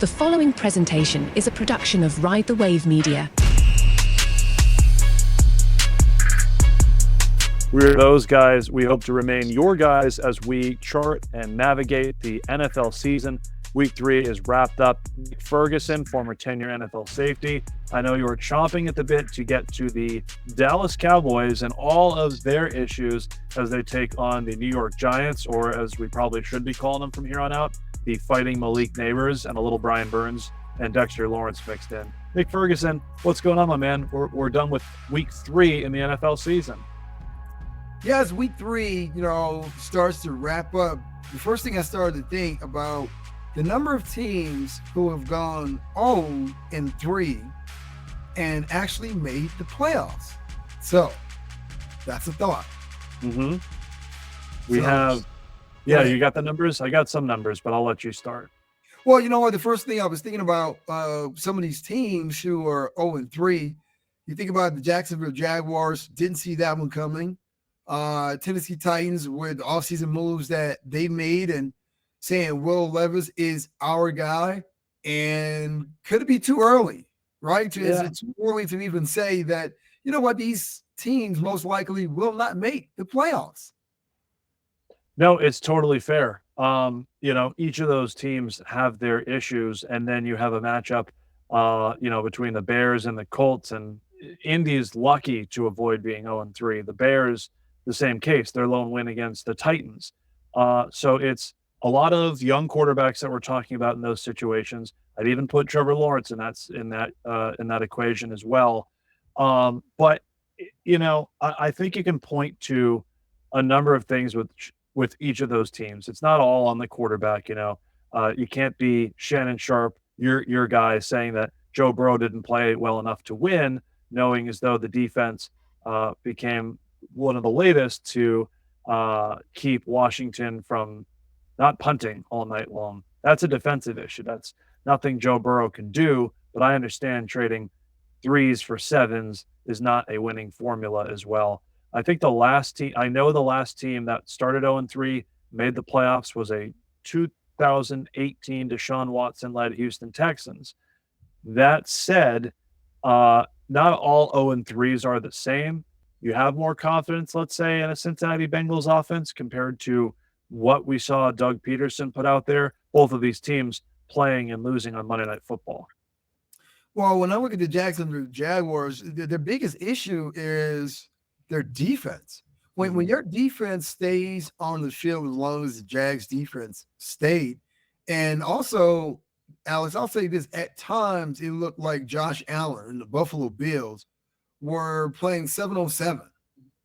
The following presentation is a production of Ride the Wave Media. We're those guys. We hope to remain your guys as we chart and navigate the NFL season. Week 3 is wrapped up. Nick Ferguson, former 10-year NFL safety. I know you are chomping at the bit to get to the Dallas Cowboys and all of their issues as they take on the New York Giants, or as we probably should be calling them from here on out, the Fighting Malik Neighbors, and a little Brian Burns and Dexter Lawrence mixed in. Nick Ferguson, what's going on, my man? We're done with week 3 in the NFL season. Yeah, as week 3, starts to wrap up, the first thing I started to think about the number of teams who have gone 0-3 and actually made the playoffs. So that's a thought. Mm-hmm. You got the numbers? I got some numbers, but I'll let you start. Well, you know what? The first thing I was thinking about, some of these teams who are 0-3, you think about the Jacksonville Jaguars, didn't see that one coming. Tennessee Titans with the offseason moves that they made and saying Will Levis is our guy. And could it be too early, right? Is it too early to even say that, you know what, these teams most likely will not make the playoffs? No, it's totally fair. Each of those teams have their issues, and then you have a matchup, between the Bears and the Colts, and Indy's lucky to avoid being 0-3. The Bears, the same case, their lone win against the Titans. So it's a lot of young quarterbacks that we're talking about in those situations. I'd even put Trevor Lawrence in that equation as well. But I think you can point to a number of things with each of those teams. It's not all on the quarterback. You can't be Shannon Sharp, your guy, saying that Joe Burrow didn't play well enough to win, knowing as though the defense became one of the latest to keep Washington from not punting all night long. That's a defensive issue. That's nothing Joe Burrow can do, but I understand trading 3s for 7s is not a winning formula as well. I think the last team that started 0-3, made the playoffs, was a 2018 Deshaun Watson-led Houston Texans. That said, not all 0-3s are the same. You have more confidence, let's say, in a Cincinnati Bengals offense compared to what we saw Doug Peterson put out there. Both of these teams playing and losing on Monday Night Football. Well, when I look at the Jacksonville Jaguars, the biggest issue is their defense. When your defense stays on the field as long as the Jags defense stayed, and also, Alex, I'll say this, at times it looked like Josh Allen and the Buffalo Bills were playing 7-on-7,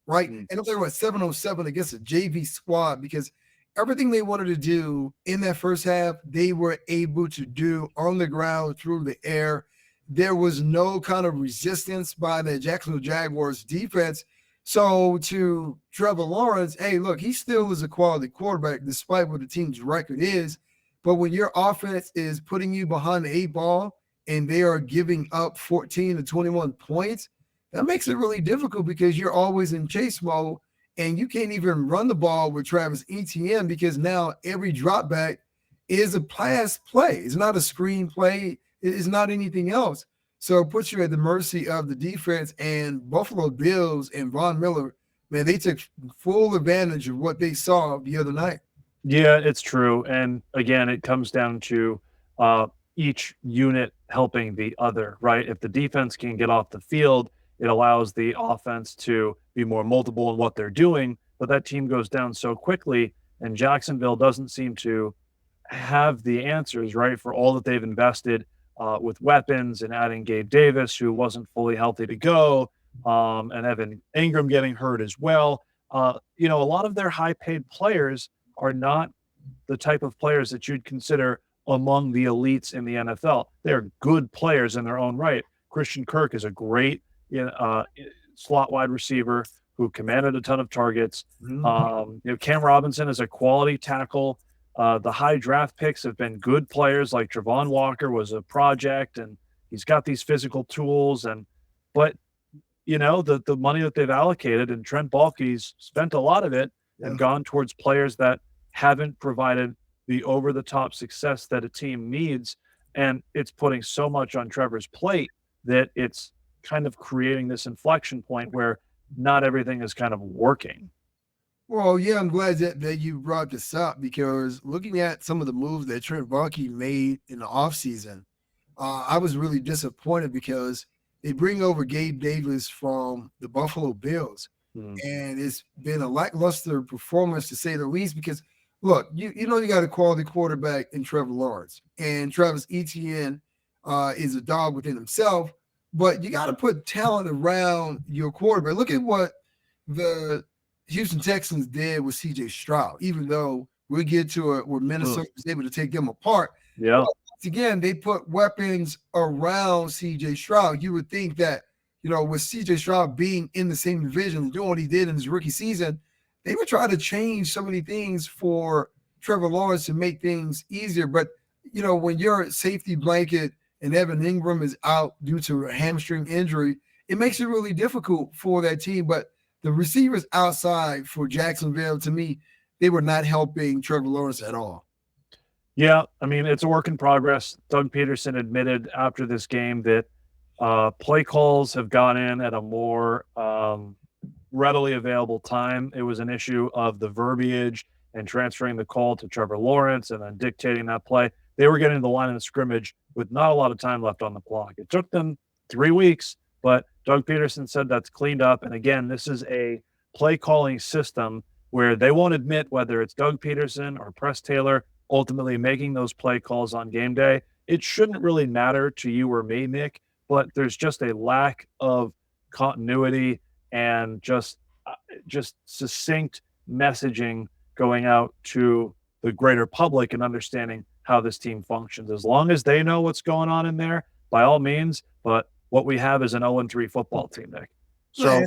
right? And if they were 7-on-7 against a JV squad, because everything they wanted to do in that first half, they were able to do on the ground, through the air. There was no kind of resistance by the Jacksonville Jaguars defense. So to Trevor Lawrence, hey, look, he still is a quality quarterback despite what the team's record is. But when your offense is putting you behind the 8 ball and they are giving up 14 to 21 points, that makes it really difficult because you're always in chase mode and you can't even run the ball with Travis Etienne because now every drop back is a pass play. It's not a screen play. It's not anything else. So it puts you at the mercy of the defense, and Buffalo Bills and Von Miller, man, they took full advantage of what they saw the other night. Yeah, it's true. And again, it comes down to each unit helping the other, right? If the defense can get off the field, it allows the offense to be more multiple in what they're doing, but that team goes down so quickly, and Jacksonville doesn't seem to have the answers, right, for all that they've invested with weapons and adding Gabe Davis, who wasn't fully healthy to go, and Evan Ingram getting hurt as well. A lot of their high-paid players are not the type of players that you'd consider among the elites in the NFL. They're good players in their own right. Christian Kirk is a great slot wide receiver who commanded a ton of targets. Cam Robinson is a quality tackle. The high draft picks have been good players, like Travon Walker was a project, and he's got these physical tools. But the money that they've allocated, and Trent Baalke's spent a lot of it and gone towards players that haven't provided the over-the-top success that a team needs. And it's putting so much on Trevor's plate that it's kind of creating this inflection point where not everything is kind of working. Well, yeah, I'm glad that you brought this up because looking at some of the moves that Trent Baalke made in the offseason, I was really disappointed because they bring over Gabe Davis from the Buffalo Bills. Hmm. And it's been a lackluster performance to say the least because look, you know you got a quality quarterback in Trevor Lawrence. And Travis Etienne is a dog within himself, but you got to put talent around your quarterback. Look at what the Houston Texans did with CJ Stroud, even though we'll get to it where Minnesota was able to take them apart. Yeah. But once again, they put weapons around CJ Stroud. You would think that, you know, with CJ Stroud being in the same division and doing what he did in his rookie season, they would try to change so many things for Trevor Lawrence to make things easier. But, you know, when your safety blanket and Evan Ingram is out due to a hamstring injury, it makes it really difficult for that team. But the receivers outside for Jacksonville, to me, they were not helping Trevor Lawrence at all. Yeah, I mean, it's a work in progress. Doug Peterson admitted after this game that play calls have gone in at a more readily available time. It was an issue of the verbiage and transferring the call to Trevor Lawrence and then dictating that play. They were getting to the line of scrimmage with not a lot of time left on the clock. It took them 3 weeks, but Doug Peterson said that's cleaned up. And again, this is a play calling system where they won't admit whether it's Doug Peterson or Press Taylor ultimately making those play calls on game day. It shouldn't really matter to you or me, Nick, but there's just a lack of continuity and just succinct messaging going out to the greater public and understanding how this team functions. As long as they know what's going on in there, by all means. But what we have is an 0-3 football team, Nick. So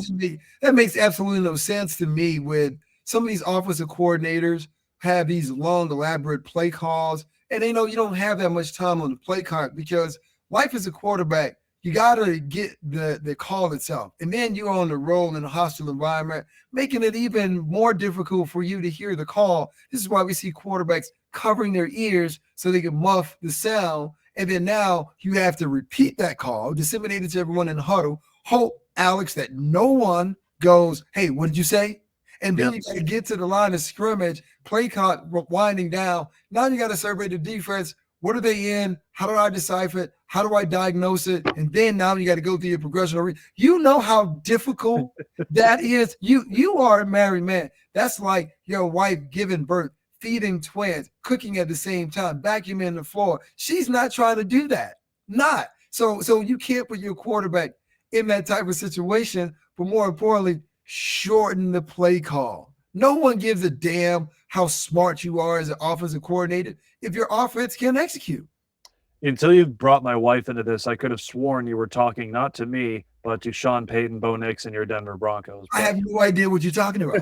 that makes absolutely no sense to me. With some of these offensive coordinators have these long, elaborate play calls, and they know you don't have that much time on the play clock because life as a quarterback, you got to get the call itself. And then you're on the roll in a hostile environment, making it even more difficult for you to hear the call. This is why we see quarterbacks covering their ears so they can muff the sound. And then now you have to repeat that call, disseminate it to everyone in the huddle, hope, Alex, that no one goes, hey, what did you say? And then you got to get to the line of scrimmage, play clock winding down. Now you got to survey the defense. What are they in? How do I decipher it? How do I diagnose it? And then now you got to go through your progression. You know how difficult that is. You are a married man. That's like your wife giving birth, feeding twins, cooking at the same time, vacuuming the floor. She's not trying to do that. Not. So you can't put your quarterback in that type of situation. But more importantly, shorten the play call. No one gives a damn how smart you are as an offensive coordinator if your offense can't execute. Until you brought my wife into this, I could have sworn you were talking not to me, but to Sean Payton, Bo Nix, and your Denver Broncos. I have no idea what you're talking about.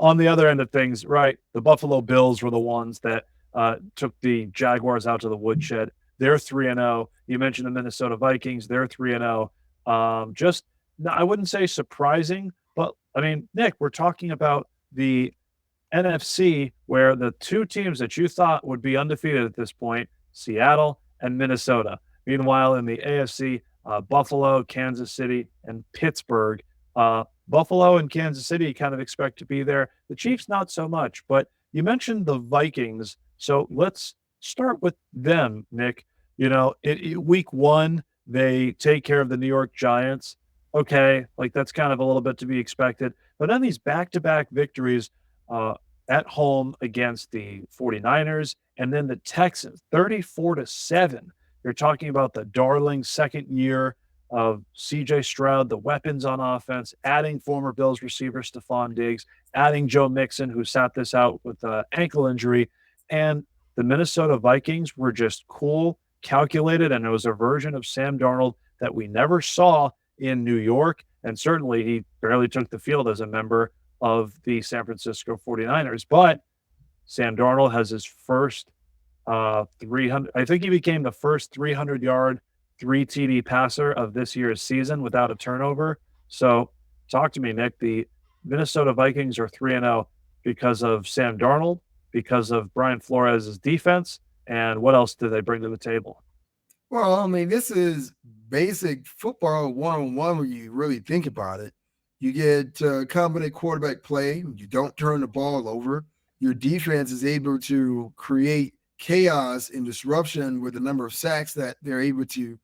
On the other end of things, right, the Buffalo Bills were the ones that took the Jaguars out to the woodshed. They're 3-0. You mentioned the Minnesota Vikings. They're 3-0. Just, I wouldn't say surprising, but, I mean, Nick, we're talking about the NFC where the two teams that you thought would be undefeated at this point, Seattle and Minnesota. Meanwhile, in the AFC, Buffalo, Kansas City, and Pittsburgh. Buffalo and Kansas City kind of expect to be there. The Chiefs, not so much. But you mentioned the Vikings, so let's start with them, Nick. You know, week one, they take care of the New York Giants. Okay, like that's kind of a little bit to be expected. But then these back-to-back victories at home against the 49ers and then the Texans, 34-7. You're talking about the darling second year of CJ Stroud, the weapons on offense, adding former Bills receiver Stephon Diggs, adding Joe Mixon, who sat this out with an ankle injury. And the Minnesota Vikings were just cool, calculated, and it was a version of Sam Darnold that we never saw in New York. And certainly he barely took the field as a member of the San Francisco 49ers. But Sam Darnold has his first 300. I think he became the first 300-yard, 3 TD passer of this year's season without a turnover. So talk to me, Nick. The Minnesota Vikings are 3-0 because of Sam Darnold, because of Brian Flores' defense, And what else do they bring to the table? Well, I mean, this is basic football 101 when you really think about it. You get competent quarterback play. You don't turn the ball over. Your defense is able to create chaos and disruption with the number of sacks that they're able to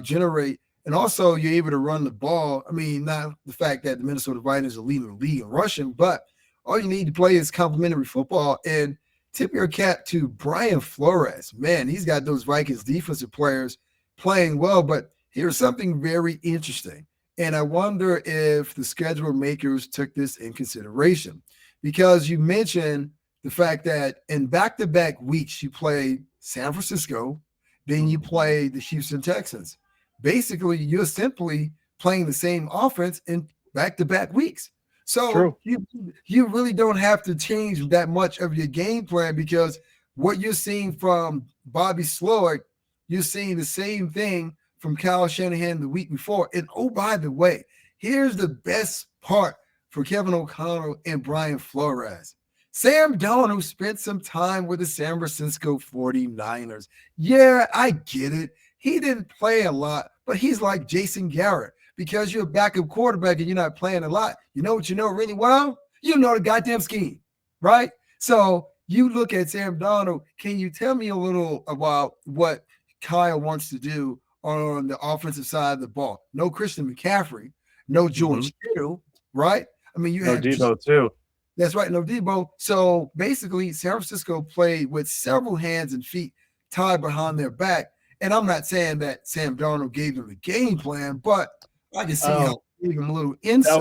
generate. And also, you're able to run the ball. I mean, not the fact that the Minnesota Vikings are leading the league in rushing, but all you need to play is complementary football. And tip your cap to Brian Flores. Man, he's got those Vikings defensive players playing well. But here's something very interesting. And I wonder if the schedule makers took this in consideration, because you mentioned the fact that in back-to-back weeks, you play San Francisco, then you play the Houston Texans. Basically, you're simply playing the same offense in back-to-back weeks. So you really don't have to change that much of your game plan, because what you're seeing from Bobby Sloyd, you're seeing the same thing from Kyle Shanahan the week before. And oh, by the way, here's the best part for Kevin O'Connell and Brian Flores. Sam Darnold spent some time with the San Francisco 49ers. Yeah, I get it. He didn't play a lot, but he's like Jason Garrett. Because you're a backup quarterback and you're not playing a lot, you know what you know really well? You know the goddamn scheme, right? So you look at Sam Darnold. Can you tell me a little about what Kyle wants to do on the offensive side of the ball? No Christian McCaffrey, no George Kittle, right? I mean, you have Debo too. That's right, no Debo. So basically, San Francisco played with several hands and feet tied behind their back. And I'm not saying that Sam Darnold gave them the game plan, but I can see how giving them a little insight.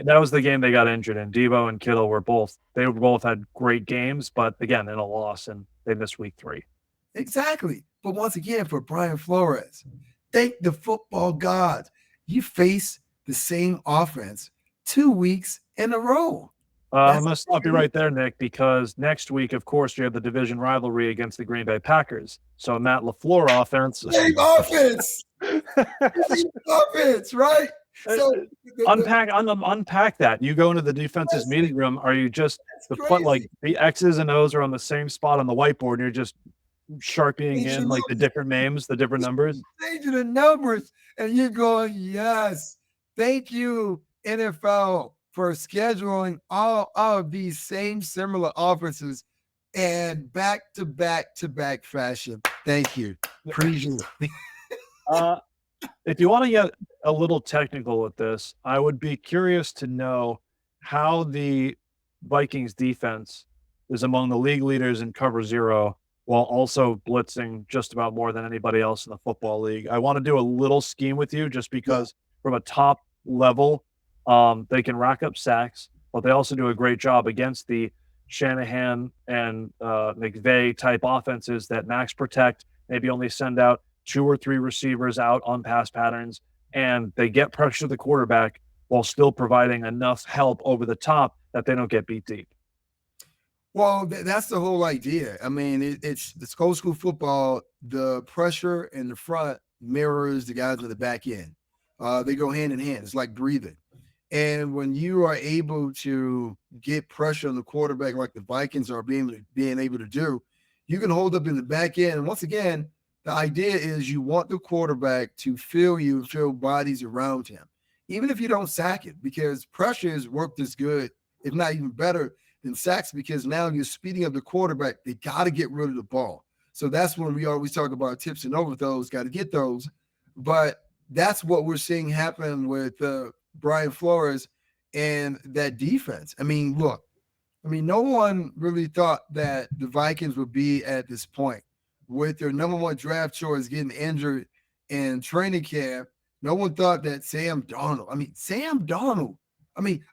That was the game they got injured in. Debo and Kittle were both had great games, but again, in a loss, and they missed week 3. Exactly. But once again, for Brian Flores, thank the football gods. You face the same offense 2 weeks in a row. I'm going to stop you right there, Nick, because next week, of course, you have the division rivalry against the Green Bay Packers. So Matt LaFleur offense. Same offense. Same offense, right? So unpack that. You go into the defense's meeting room. Are you just like the X's and O's are on the same spot on the whiteboard, and you're just sharpieing in like the different names, the different numbers? Changing the numbers, and you're going, yes. Thank you, NFL, for scheduling all of these same similar offenses and back-to-back fashion. Thank you. Appreciate it. If you want to get a little technical with this, I would be curious to know how the Vikings defense is among the league leaders in cover zero while also blitzing just about more than anybody else in the football league. I want to do a little scheme with you just because from a top level, they can rack up sacks, but they also do a great job against the Shanahan and McVay type offenses that max protect, maybe only send out 2 or 3 receivers out on pass patterns, and they get pressure to the quarterback while still providing enough help over the top that they don't get beat deep. Well, that's the whole idea. I mean, it's old school football. The pressure in the front mirrors the guys in the back end. They go hand in hand. It's like breathing. And when you are able to get pressure on the quarterback like the Vikings are being able to do, you can hold up in the back end. And once again, the idea is you want the quarterback to feel you and feel bodies around him, even if you don't sack it, because pressure is worked as good, if not even better, than sacks, because now you're speeding up the quarterback. They got to get rid of the ball. So that's when we always talk about tips and overthrows, got to get those. But that's what we're seeing happen with Brian Flores and that defense. I mean, look, no one really thought that the Vikings would be at this point with their number 1 draft choice getting injured in training camp. No one thought that Sam Darnold,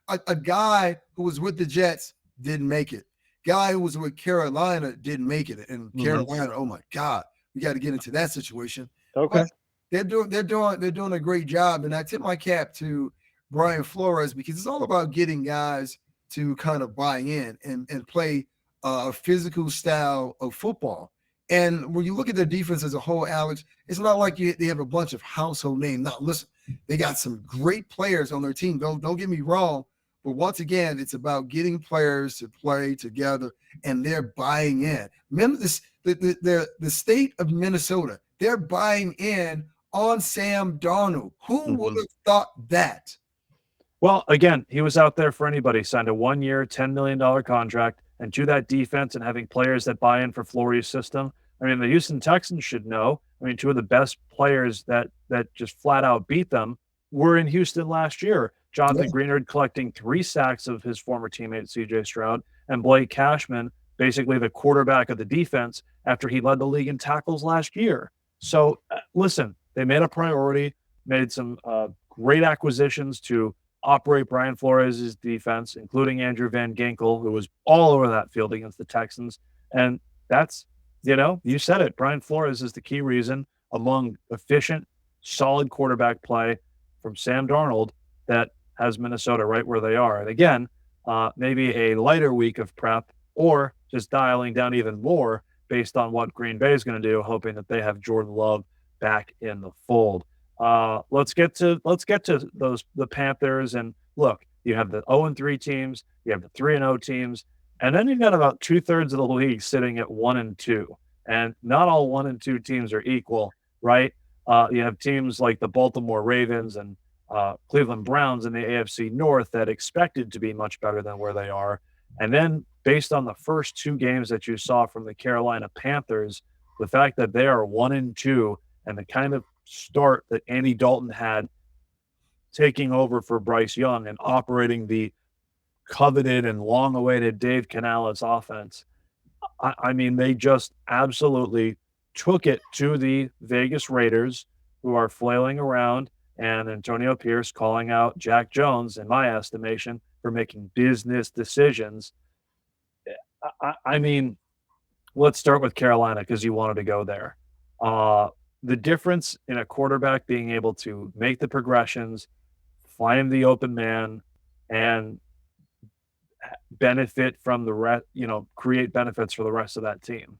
a guy who was with the Jets didn't make it. Guy who was with Carolina didn't make it. And Carolina, oh my God, we got to get into that situation. Okay. But they're doing a great job. And I tip my cap to Brian Flores, because it's all about getting guys to kind of buy in and play a physical style of football. And when you look at their defense as a whole, Alex, it's not like they have a bunch of household names. Now, listen, they got some great players on their team. Don't get me wrong, But once again, it's about getting players to play together, and they're buying in. Remember this, the state of Minnesota, they're buying in on Sam Darnold. Who would have thought that? Well, again, he was out there for anybody. Signed a 1-year, $10 million contract, and to that defense and having players that buy in for Flores' system. I mean, the Houston Texans should know. I mean, two of the best players that just flat out beat them were in Houston last year. Jonathan Greenard collecting 3 sacks of his former teammate C.J. Stroud, and Blake Cashman, basically the quarterback of the defense, after he led the league in tackles last year. So, listen, they made a priority, made some great acquisitions to operate Brian Flores' defense, including Andrew Van Ginkel, who was all over that field against the Texans. And that's, you said it. Brian Flores is the key reason, among efficient, solid quarterback play from Sam Darnold, that has Minnesota right where they are. And again, maybe a lighter week of prep, or just dialing down even more based on what Green Bay is going to do, hoping that they have Jordan Love back in the fold. Let's get to the Panthers. And look, you have the 0-3 teams, you have the 3-0 teams, and then you've got about 2/3 of the league sitting at 1-2. And not all 1-2 teams are equal, right? You have teams like the Baltimore Ravens and Cleveland Browns in the AFC North that expected to be much better than where they are. And then based on the first 2 games that you saw from the Carolina Panthers, the fact that they are 1-2 and the kind of start that Andy Dalton had taking over for Bryce Young and operating the coveted and long-awaited Dave Canales offense, I mean, they just absolutely took it to the Vegas Raiders, who are flailing around, and Antonio Pierce calling out Jack Jones, in my estimation, for making business decisions. I mean, let's start with Carolina because you wanted to go there. The difference in a quarterback being able to make the progressions, find the open man, and benefit from the rest, create benefits for the rest of that team.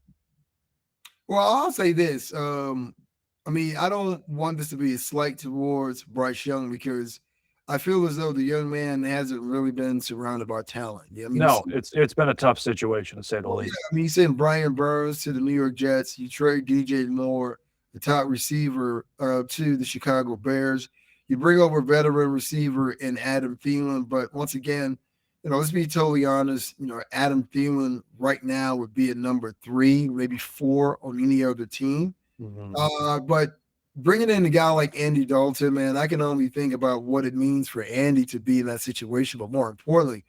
Well, I'll say this. I mean, I don't want this to be a slight towards Bryce Young, because I feel as though the young man hasn't really been surrounded by talent. Yeah, I mean, No, it's been a tough situation, to say the least. I mean, you send Brian Burns to the New York Jets, you trade DJ Moore, the top receiver, to the Chicago Bears. You bring over a veteran receiver in Adam Thielen, but once again, let's be totally honest. Adam Thielen right now would be at number 3, maybe 4 on any other team. But bringing in a guy like Andy Dalton, man, I can only think about what it means for Andy to be in that situation. But more importantly,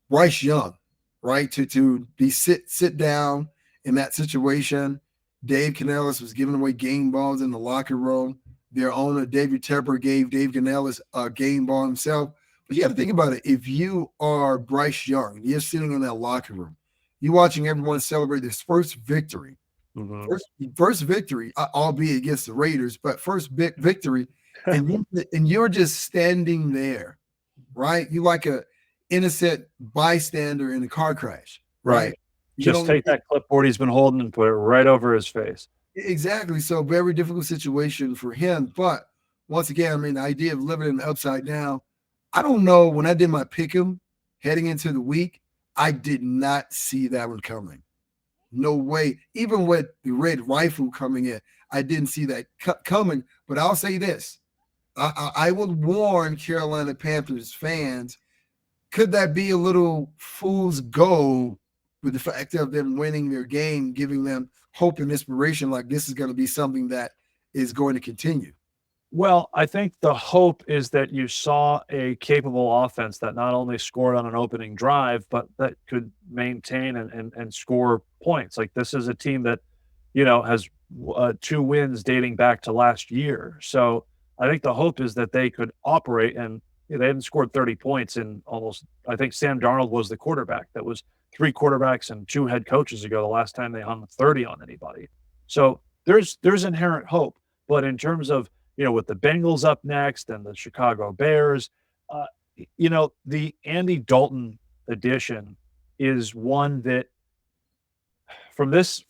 Bryce Young, right? To be sit down in that situation. Dave Canales was giving away game balls in the locker room. Their owner, David Tepper, gave Dave Canales a game ball himself. But you got to think about it. If you are Bryce Young, you're sitting in that locker room, you're watching everyone celebrate this first victory. First victory, albeit against the Raiders, but first victory, and you're just standing there, right? You like a innocent bystander in a car crash, right? Just take that clipboard he's been holding and put it right over his face. Exactly. So very difficult situation for him. But once again, I mean, the idea of living in the upside down, I don't know. When I did my pick'em heading into the week, I did not see that one coming. No way. Even with the red rifle coming in, I didn't see that coming. But I'll say this. I would warn Carolina Panthers fans, could that be a little fool's gold with the fact of them winning their game, giving them hope and inspiration like this is going to be something that is going to continue? Well, I think the hope is that you saw a capable offense that not only scored on an opening drive, but that could maintain and score points. Like, this is a team that, has 2 wins dating back to last year. So I think the hope is that they could operate, and they haven't scored 30 points in almost, I think Sam Darnold was the quarterback. That was 3 quarterbacks and 2 head coaches ago, the last time they hung 30 on anybody. So there's inherent hope. But in terms of, with the Bengals up next and the Chicago Bears, the Andy Dalton addition is one that from this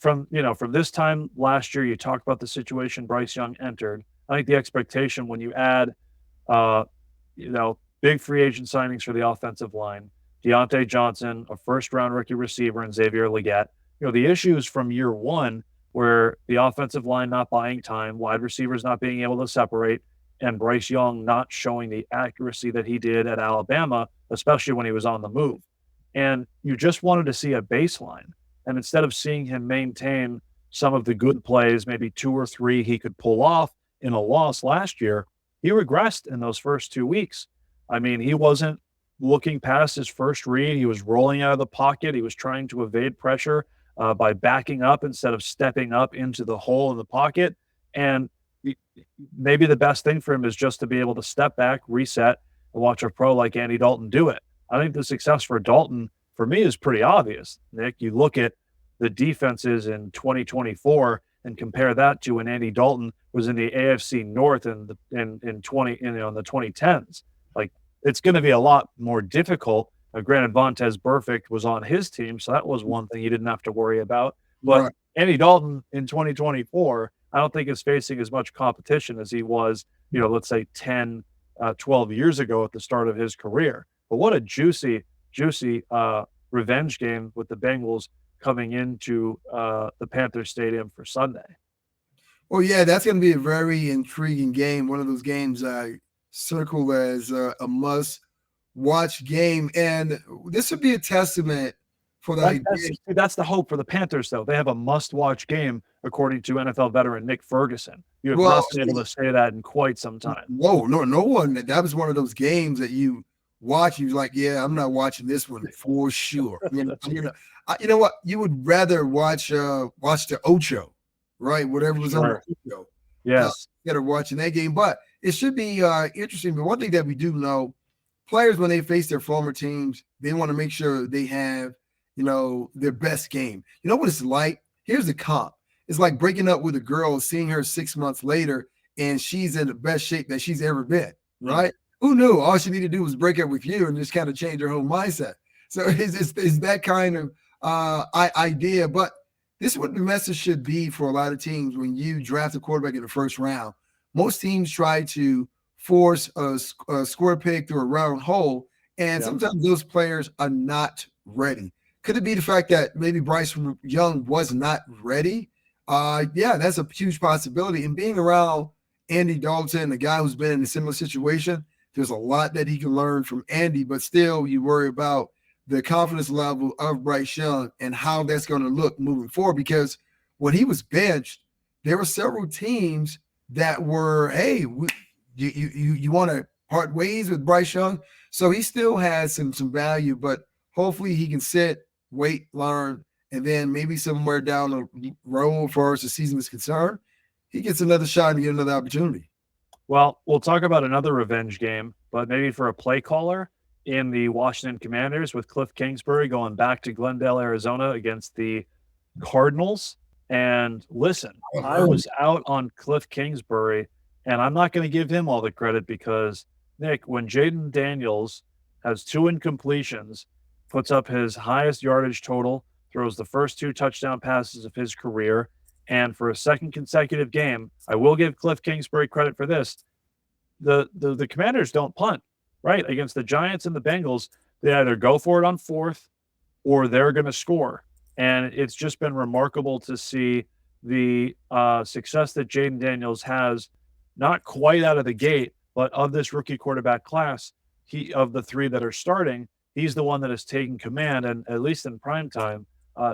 time last year, you talk about the situation Bryce Young entered. I think the expectation when you add, big free agent signings for the offensive line, Deontay Johnson, a first-round rookie receiver, and Xavier Legette. The issues from year one where the offensive line not buying time, wide receivers not being able to separate, and Bryce Young not showing the accuracy that he did at Alabama, especially when he was on the move. And you just wanted to see a baseline. And instead of seeing him maintain some of the good plays, maybe 2 or 3 he could pull off in a loss last year, he regressed in those first 2 weeks. I mean, he wasn't looking past his first read. He was rolling out of the pocket. He was trying to evade pressure by backing up instead of stepping up into the hole in the pocket. And maybe the best thing for him is just to be able to step back, reset, and watch a pro like Andy Dalton do it. I think the success for Dalton, for me, is pretty obvious. Nick, you look at the defenses in 2024 and compare that to when Andy Dalton was in the AFC North in the 2010s. Like, it's going to be a lot more difficult. Granted, Vontez Burfict was on his team, so that was one thing you didn't have to worry about. But right. Andy Dalton in 2024, I don't think is facing as much competition as he was, let's say 10, 12 years ago at the start of his career. But what a juicy revenge game with the Bengals coming into the Panthers Stadium for Sunday. Well, yeah, that's going to be a very intriguing game. One of those games I circle as a must-watch game. And this would be a testament for the idea. That's the hope for the Panthers, though. They have a must-watch game, according to NFL veteran Nick Ferguson. You have not been able to say that in quite some time. Whoa, no one. That was one of those games that you watch. You was like, yeah, I'm not watching this one for sure. You know what? You would rather watch the Ocho, right? Whatever was on the Ocho. Yes. Instead of watching that game. But it should be interesting. But one thing that we do know, players, when they face their former teams, they want to make sure they have, their best game. You know what it's like? Here's the comp. It's like breaking up with a girl, seeing her 6 months later, and she's in the best shape that she's ever been, right? Who knew? All she needed to do was break up with you and just kind of change her whole mindset. So it's that kind of idea. But this is what the message should be for a lot of teams when you draft a quarterback in the first round. Most teams try to force a square peg through a round hole, and sometimes those players are not ready. Could it be the fact that maybe Bryce Young was not ready? Yeah, that's a huge possibility. And being around Andy Dalton, a guy who's been in a similar situation, there's a lot that he can learn from Andy, but still you worry about the confidence level of Bryce Young and how that's going to look moving forward. Because when he was benched, there were several teams that were, hey, you want to part ways with Bryce Young? So he still has some value, but hopefully he can sit, wait, learn, and then maybe somewhere down the road, as far as the season is concerned, he gets another shot and get another opportunity. Well, we'll talk about another revenge game, but maybe for a play caller in the Washington Commanders with Cliff Kingsbury going back to Glendale, Arizona against the Cardinals. And listen, I was out on Cliff Kingsbury, and I'm not going to give him all the credit because, Nick, when Jaden Daniels has 2 incompletions, puts up his highest yardage total, throws the first 2 touchdown passes of his career, and for a second consecutive game, I will give Cliff Kingsbury credit for this. The Commanders don't punt, right? Against the Giants and the Bengals, they either go for it on 4th or they're going to score. And it's just been remarkable to see the success that Jaden Daniels has, not quite out of the gate, but of this rookie quarterback class, of the 3 that are starting, he's the one that has taken command and, at least in prime time,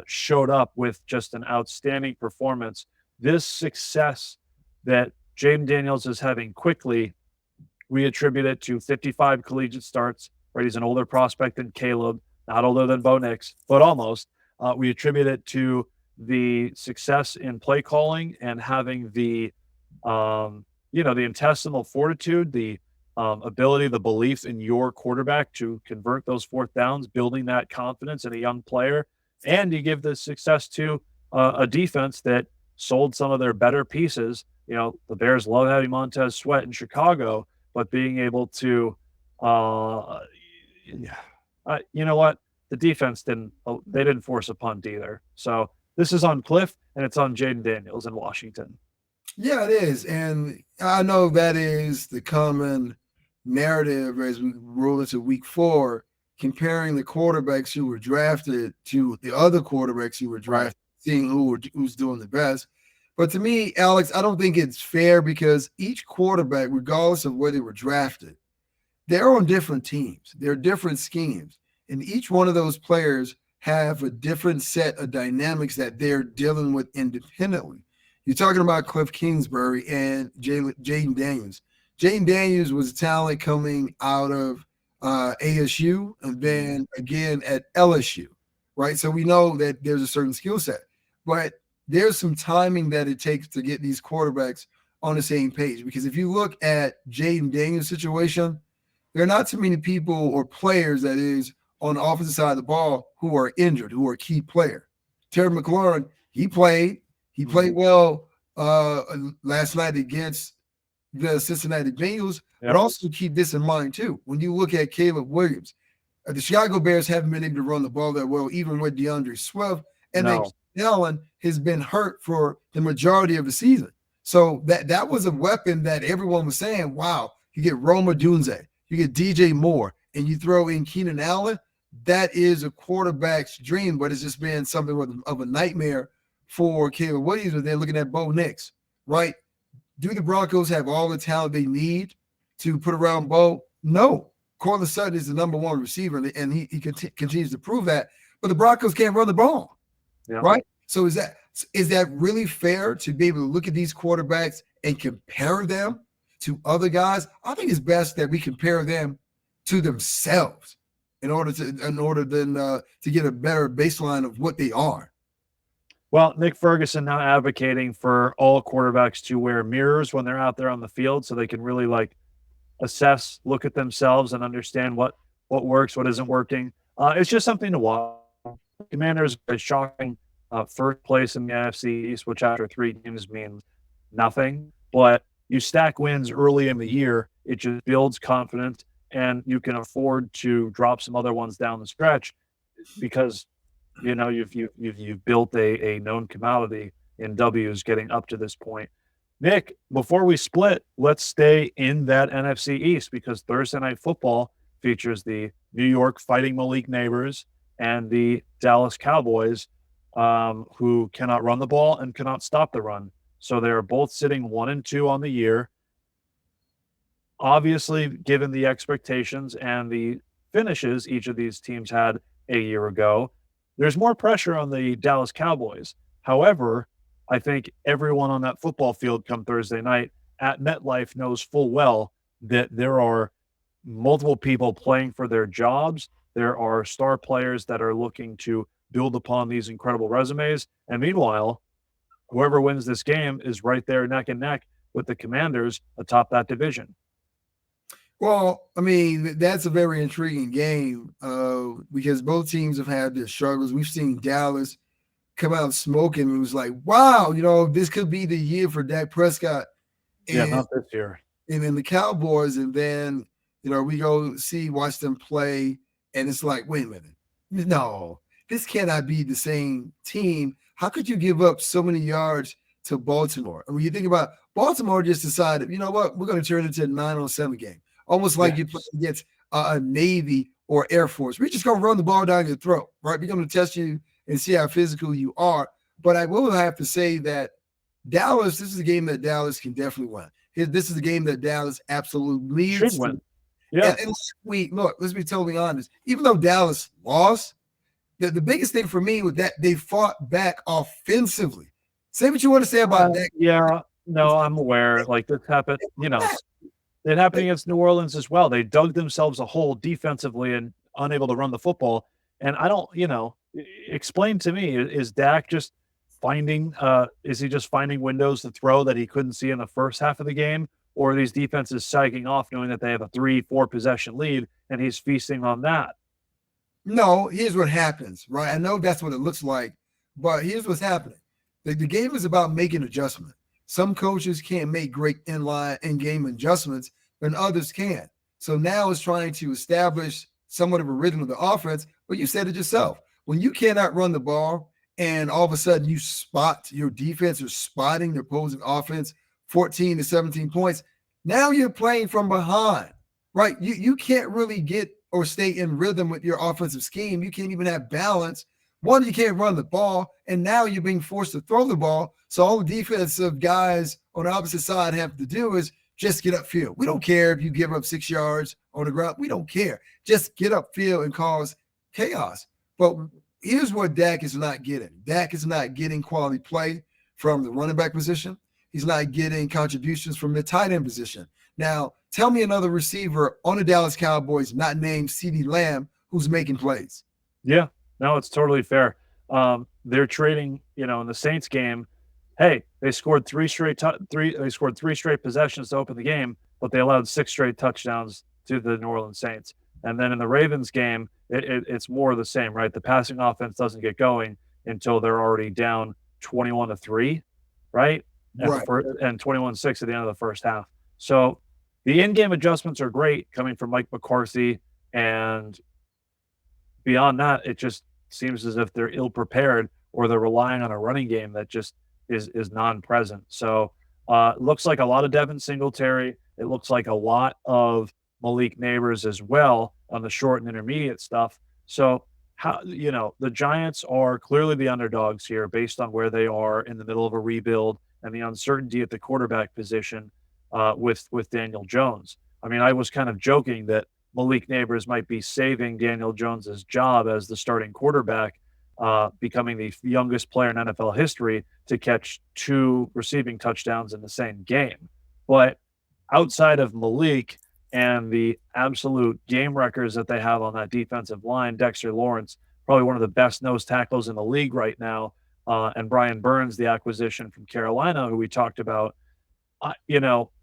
showed up with just an outstanding performance. This success that Jaden Daniels is having quickly, we attribute it to 55 collegiate starts, right? He's an older prospect than Caleb, not older than Bo Nix, but almost. We attribute it to the success in play calling and having the intestinal fortitude, the ability, the belief in your quarterback to convert those 4th downs, building that confidence in a young player. And you give the success to a defense that sold some of their better pieces. The Bears love having Montez Sweat in Chicago, but being able to, you know what? The defense didn't force a punt either. So this is on Cliff, and it's on Jaden Daniels in Washington. Yeah, it is. And I know that is the common narrative as we roll into week 4, comparing the quarterbacks who were drafted to the other quarterbacks who were drafted, seeing who's doing the best. But to me, Alex, I don't think it's fair because each quarterback, regardless of where they were drafted, they're on different teams. They're different schemes. And each one of those players have a different set of dynamics that they're dealing with independently. You're talking about Cliff Kingsbury and Jaden Daniels. Jaden Daniels was a talent coming out of ASU and then again at LSU, right? So we know that there's a certain skill set, but there's some timing that it takes to get these quarterbacks on the same page. Because if you look at Jaden Daniels' situation, there are not too many people or players, that is, on the offensive side of the ball who are injured, who are a key player. Terry McLaurin, he played well last night against the Cincinnati Bengals, but also keep this in mind too. When you look at Caleb Williams, the Chicago Bears haven't been able to run the ball that well, even with DeAndre Swift, and then Allen has been hurt for the majority of the season. So that was a weapon that everyone was saying, wow, you get Roma Dunze, you get DJ Moore, and you throw in Keenan Allen. That is a quarterback's dream, but it's just been something of a nightmare for Caleb Williams. And then looking at Bo Nix, right? Do the Broncos have all the talent they need to put around Bo? No. Cortland Sutton is the number 1 receiver, and he continues to prove that. But the Broncos can't run the ball, right? So is that really fair to be able to look at these quarterbacks and compare them to other guys? I think it's best that we compare them to themselves in order to get a better baseline of what they are. Well, Nick Ferguson now advocating for all quarterbacks to wear mirrors when they're out there on the field so they can really assess, look at themselves and understand what works, what isn't working. It's just something to watch. Commanders are shocking first place in the NFC East, which after 3 games means nothing. But you stack wins early in the year, it just builds confidence, and you can afford to drop some other ones down the stretch because you've built a known commodity in W's getting up to this point. Nick, before we split, let's stay in that NFC East because Thursday Night Football features the New York Fighting Malik Neighbors and the Dallas Cowboys, who cannot run the ball and cannot stop the run. So they're both sitting 1-2 on the year. Obviously, given the expectations and the finishes each of these teams had a year ago, there's more pressure on the Dallas Cowboys. However, I think everyone on that football field come Thursday night at MetLife knows full well that there are multiple people playing for their jobs. There are star players that are looking to build upon these incredible resumes. And meanwhile, whoever wins this game is right there neck and neck with the Commanders atop that division. Well, I mean, that's a very intriguing game because both teams have had their struggles. We've seen Dallas come out smoking. It was like, wow, this could be the year for Dak Prescott. And, not this year. And then the Cowboys, and then, we go watch them play, and it's like, wait a minute. No, this cannot be the same team. How could you give up so many yards to Baltimore? And when you think about Baltimore just decided, you know what, we're going to turn it into a 9-on-7 game. Almost like you play against a Navy or Air Force. We're just going to run the ball down your throat, right? We're going to test you and see how physical you are. But I will have to say that Dallas, this is a game that Dallas can definitely win. This is a game that Dallas absolutely should win. Yeah. And let's be totally honest. Even though Dallas lost, the biggest thing for me was that they fought back offensively. Say what you want to say about that. Yeah, no, I'm aware. This happened, it happened against New Orleans as well. They dug themselves a hole defensively and unable to run the football. And I don't, explain to me, is Dak just finding windows to throw that he couldn't see in the first half of the game? Or are these defenses sagging off knowing that they have a 3-4 possession lead and he's feasting on that? No, here's what happens, right? I know that's what it looks like, but here's what's happening. The game is about making adjustments. Some coaches can't make great in-game adjustments, and others can. So now it's trying to establish somewhat of a rhythm of the offense, but you said it yourself. When you cannot run the ball and all of a sudden you spot your defense or spotting the opposing offense 14 to 17 points, now you're playing from behind, right? You can't really get or stay in rhythm with your offensive scheme. You can't even have balance. One, you can't run the ball, and now you're being forced to throw the ball. So all the defensive guys on the opposite side have to do is just get upfield. We don't care if you give up 6 yards on the ground. We don't care. Just get upfield and cause chaos. But here's what Dak is not getting. Dak is not getting quality play from the running back position. He's not getting contributions from the tight end position. Now, tell me another receiver on the Dallas Cowboys not named CeeDee Lamb who's making plays. Yeah, no, it's totally fair. They're trading, in the Saints game. Hey, they scored three straight possessions to open the game, but they allowed 6 straight touchdowns to the New Orleans Saints. And then in the Ravens game, it's more of the same, right? The passing offense doesn't get going until they're already down 21-3, right? Right. And 21-6 at the end of the first half. So the in-game adjustments are great coming from Mike McCarthy, and beyond that, it just seems as if they're ill-prepared or they're relying on a running game that just is non-present. So it looks like a lot of Devin Singletary. It looks like a lot of Malik Neighbors as well on the short and intermediate stuff. So the Giants are clearly the underdogs here based on where they are in the middle of a rebuild and the uncertainty at the quarterback position with Daniel Jones. I mean, I was kind of joking that Malik Neighbors might be saving Daniel Jones's job as the starting quarterback, becoming the youngest player in NFL history to catch 2 receiving touchdowns in the same game. But outside of Malik and the absolute game records that they have on that defensive line, Dexter Lawrence, probably one of the best nose tackles in the league right now, and Brian Burns, the acquisition from Carolina, who we talked about,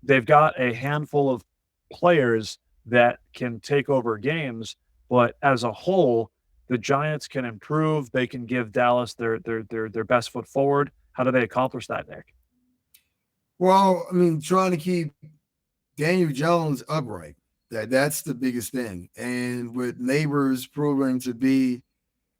they've got a handful of players that can take over games, but as a whole, the Giants can improve. They can give Dallas their best foot forward. How do they accomplish that, Nick? Well, I mean, trying to keep Daniel Jones upright. That's the biggest thing. And with Neighbors proving to be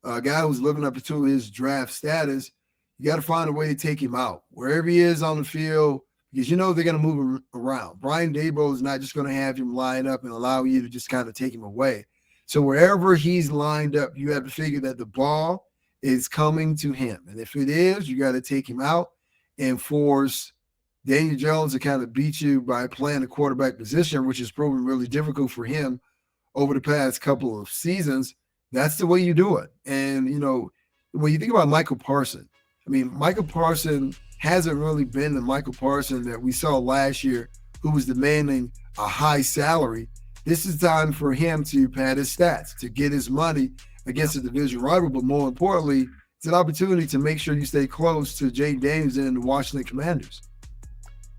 a guy who's living up to his draft status, you got to find a way to take him out wherever he is on the field, because they're going to move him around. Brian Daboll is not just going to have him line up and allow you to just kind of take him away. So wherever he's lined up, you have to figure that the ball is coming to him. And if it is, you got to take him out and force Daniel Jones to kind of beat you by playing the quarterback position, which has proven really difficult for him over the past couple of seasons. That's the way you do it. And, when you think about Michael Parsons, I mean, Michael Parsons hasn't really been the Michael Parsons that we saw last year, who was demanding a high salary. This is time for him to pad his stats, to get his money against a division rival. But more importantly, it's an opportunity to make sure you stay close to Jay Daniels and the Washington Commanders.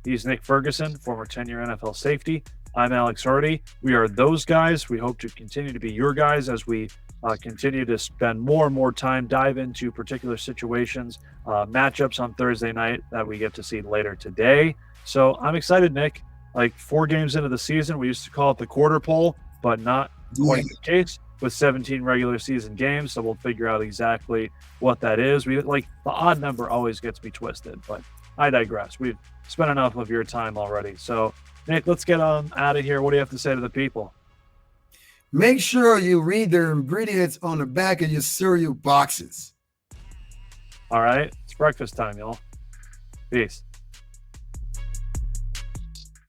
He's Nick Ferguson, former 10-year NFL safety. I'm Alex Hardy. We are those guys. We hope to continue to be your guys as we continue to spend more and more time, dive into particular situations, matchups on Thursday night that we get to see later today. So I'm excited, Nick. Like 4 games into the season, we used to call it the quarter pole, but not quite the case with 17 regular season games. So we'll figure out exactly what that is. The odd number always gets me twisted, but I digress. We've spent enough of your time already. So Nick, let's get on out of here. What do you have to say to the people? Make sure you read the ingredients on the back of your cereal boxes. All right. It's breakfast time, y'all. Peace.